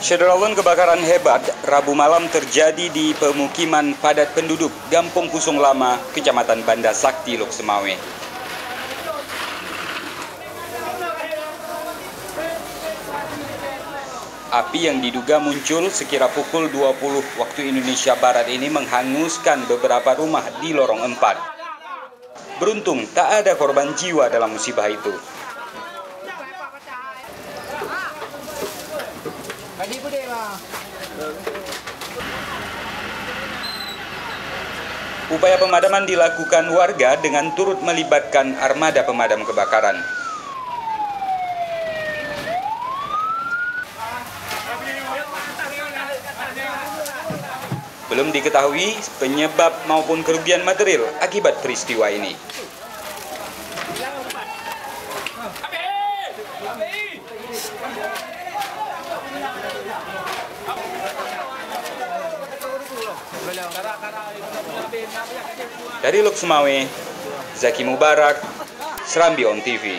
Saudara, kebakaran hebat Rabu malam terjadi di pemukiman padat penduduk Gampung Pusung Lama, Kecamatan Banda Sakti, Lok Semawe. Api yang diduga muncul sekira pukul 20 waktu Indonesia Barat ini menghanguskan beberapa rumah di lorong 4. Beruntung tak ada korban jiwa dalam musibah itu. Upaya pemadaman dilakukan warga dengan turut melibatkan armada pemadam kebakaran. Belum diketahui penyebab maupun kerugian material akibat peristiwa ini. Dari Lok Semawe, Zaki Mubarak, Serambi On TV.